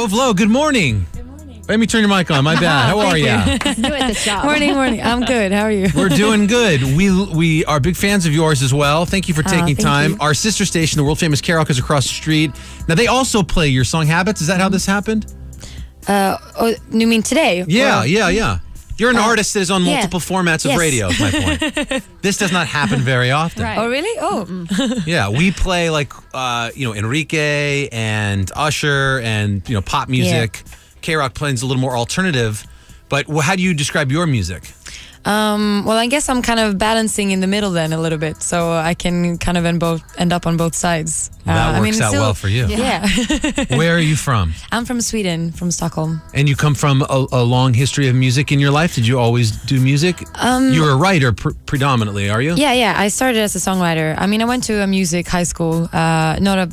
Tove, good morning. Let me turn your mic on. My bad. How are you? Do it this job. Morning. I'm good. How are you? We're doing good. We are big fans of yours as well. Thank you for taking time. You. Our sister station, the world famous K-Rock, is across the street. Now they also play your song "Habits." Is that how this happened? You mean today? Yeah. You're an artist that is on multiple formats of radio. Is my point. This does not happen very often. Right. Oh, really? Oh. Yeah, we play like Enrique and Usher and pop music. Yeah. K-Rock plays a little more alternative, but how do you describe your music? Well, I guess I'm kind of balancing in the middle then a little bit, so I can kind of end up on both sides. That works out well for you. Yeah. Where are you from? I'm from Sweden, from Stockholm. And you come from a long history of music in your life? Did you always do music? You're a writer predominantly, are you? Yeah. I started as a songwriter. I mean, I went to a music high school, not a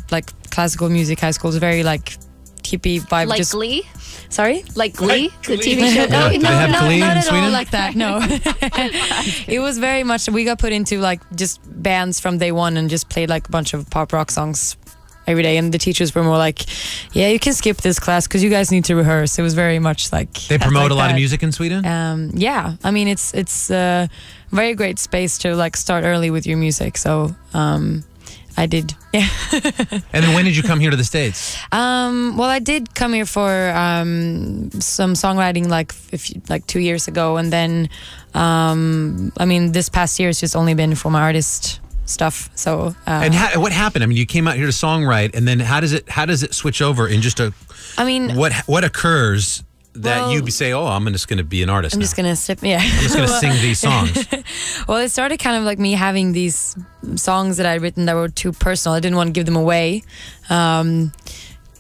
classical music high school. It's very hippie vibe. Like Glee? Sorry? Like Glee, the TV show? No, not at Sweden? all like that, no. It was very much, we got put into just bands from day one and just played a bunch of pop rock songs every day, and the teachers were more like, yeah, you can skip this class because you guys need to rehearse. It was very much They promote a lot of music in Sweden? Yeah, I mean, it's a very great space to start early with your music, so... I did, yeah. And then when did you come here to the States? Well, I did come here for some songwriting 2 years ago, and then this past year has just only been for my artist stuff. So and what happened? I mean, you came out here to songwrite, and then how does it switch over in just a? I mean, what occurs? That you say, I'm just going to be an artist. I'm just going to sip, yeah. I'm just going to sing these songs. Well, it started kind of me having these songs that I'd written that were too personal. I didn't want to give them away to,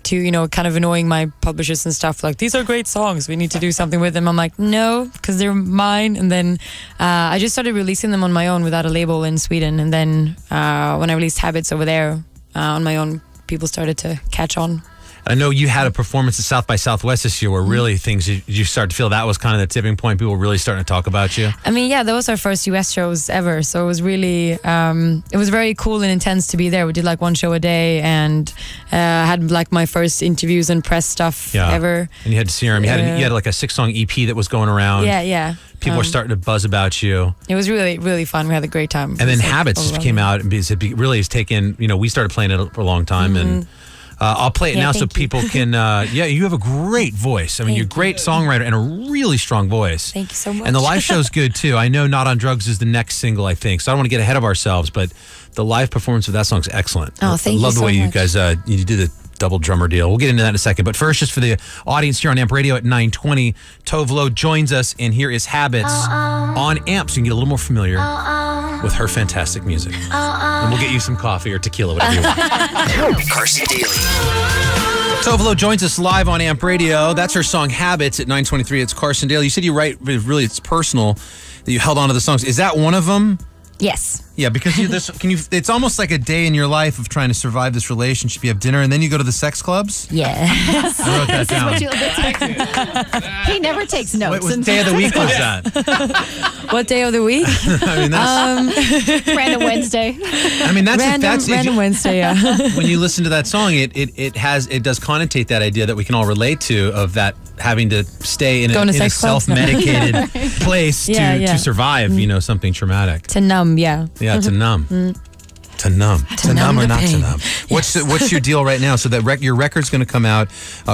kind of annoying my publishers and stuff. These are great songs. We need to do something with them. I'm like, no, because they're mine. And then I just started releasing them on my own without a label in Sweden. And then when I released Habits over there on my own, people started to catch on. I know you had a performance at South by Southwest this year where really you started to feel that was kind of the tipping point. People were really starting to talk about you. I mean, yeah, that was our first US shows ever. So it was really, it was very cool and intense to be there. We did one show a day and had my first interviews and press stuff ever. And you had to see them. You had a 6-song EP that was going around. Yeah. People were starting to buzz about you. It was really, really fun. We had a great time. And then Habits came out and it really has taken, we started playing it for a long time and I'll play it now so people can, you have a great voice. I mean, you're a great songwriter and a really strong voice. Thank you so much. And the live show's good too. I know Not on Drugs is the next single, I think. So I don't want to get ahead of ourselves, but the live performance of that song's excellent. Oh, thank you so much. I love the way you guys, you do the double drummer deal. We'll get into that in a second. But first, just for the audience here on AMP Radio at 9:20, Tove joins us, and here is Habits on AMP, so you can get a little more familiar with her fantastic music. And we'll get you some coffee or tequila, whatever you want. Carson Daly. Tove joins us live on AMP Radio. That's her song Habits at 9:23. It's Carson Daly. You said you write, really it's personal, that you held on to the songs. Is that one of them? Yes. Yeah, because it's almost like a day in your life of trying to survive this relationship. You have dinner and then you go to the sex clubs? Yes. I wrote that down. He never takes notes. What day of the week was that? What day of the week? I mean, that's... Random Wednesday. I mean, that's random Wednesday, yeah. When you listen to that song, it does connotate that idea that we can all relate to, of that having to stay in a self-medicated place to survive, something traumatic. To numb, yeah. Yeah, to numb. To numb. To numb or not to numb. What's your deal right now? So that your record's going to come out,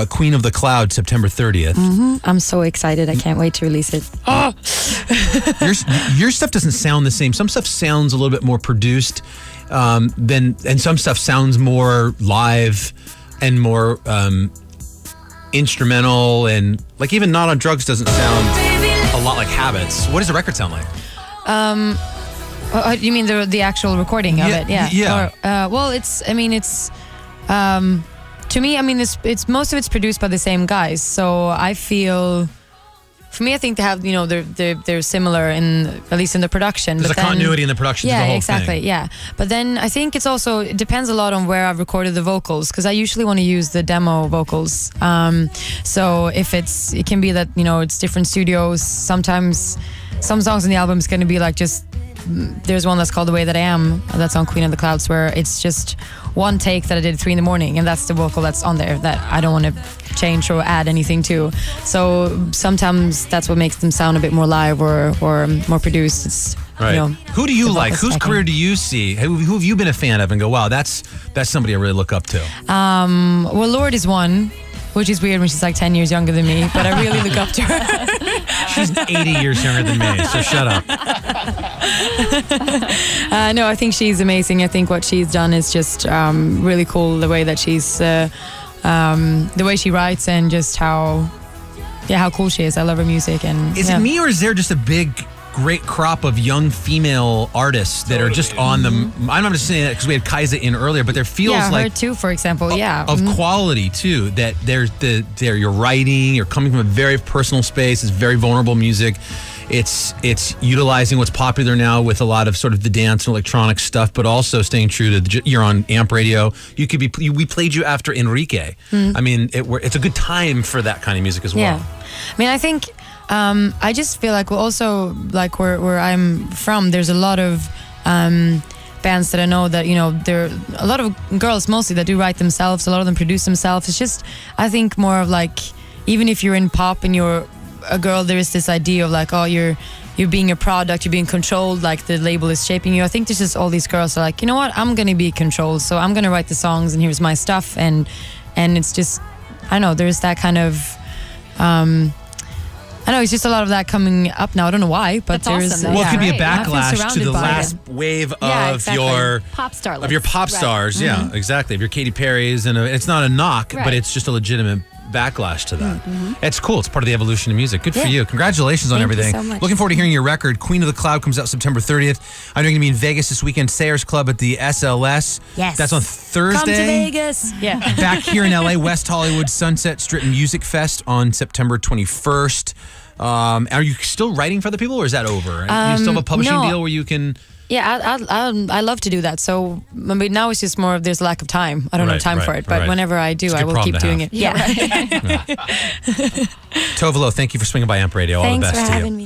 Queen of the Cloud, September 30th. Mm-hmm. I'm so excited. I can't wait to release it. Oh! Your stuff doesn't sound the same. Some stuff sounds a little bit more produced and some stuff sounds more live and more instrumental, and even Not on Drugs doesn't sound a lot like Habits. What does the record sound like? You mean the actual recording of it? Yeah. Yeah. Well, to me, it's most of it's produced by the same guys. So I feel, for me, I think they have, they're similar at least in the production. There's a continuity in the production. Yeah, to the whole exactly. thing. Yeah, but then I think it depends a lot on where I've recorded the vocals, because I usually want to use the demo vocals. So it can be that it's different studios. Sometimes some songs on the album is going to be there's one that's called The Way That I Am, that's on Queen of the Clouds, where it's just one take that I did at 3 a.m, and that's the vocal that's on there that I don't want to change or add anything to. So sometimes that's what makes them sound a bit more live or more produced. It's, right. You know, who do you like? Whose career do you see? Who have you been a fan of and go, wow, that's somebody I really look up to? Well, Lorde is one, which is weird when she's like 10 years younger than me, but I really look up to her. She's 80 years younger than me, so shut up. No, I think she's amazing. I think what she's done is just really cool. The way that she's, the way she writes, and just how cool she is. I love her music. And is it me, or is there just a great crop of young female artists that are just on them? I'm not just saying that because we had Kaisa in earlier, but there feels like her too, for example, of quality too. That you're writing, you're coming from a very personal space. It's very vulnerable music. It's utilizing what's popular now with a lot of sort of the dance and electronic stuff, but also staying true to you're on AMP Radio. You could be. We played you after Enrique. I mean, it's a good time for that kind of music as well. Yeah, I mean, I think. I just feel like also like where I'm from, there's a lot of bands that I know that, you know, there are a lot of girls mostly that do write themselves. A lot of them produce themselves. It's just, I think, more of like, even if you're in pop and you're a girl, there is this idea of like, oh, you're being a product, you're being controlled, like the label is shaping you. I think there's just all these girls are like, you know what, I'm gonna be controlled, so I'm gonna write the songs and here's my stuff, and it's just, I don't know, there's that kind of I know it's just a lot of that coming up now. I don't know why, but there's awesome, well, it could be a backlash to the last wave of your pop star list. of your pop stars. Right. Yeah, exactly. Of your Katy Perry's, and it's not a knock, but it's just a legitimate backlash to that. It's cool. It's part of the evolution of music. Good for you. Congratulations on everything. Thank you so much. Looking forward to hearing your record. Queen of the Cloud comes out September 30th. I know you're going to be in Vegas this weekend. Sayers Club at the SLS. Yes. That's on Thursday. Come to Vegas. Yeah. Back here in LA, West Hollywood Sunset Strip Music Fest on September 21st. Are you still writing for other people, or is that over? You still have a publishing deal where you can... Yeah, I love to do that. So I mean, now it's just more of there's a lack of time. I don't have time for it, but whenever I do, I will keep doing it. Yeah. Tove, thank you for swinging by AMP Radio. All the best to you. Thanks for having me.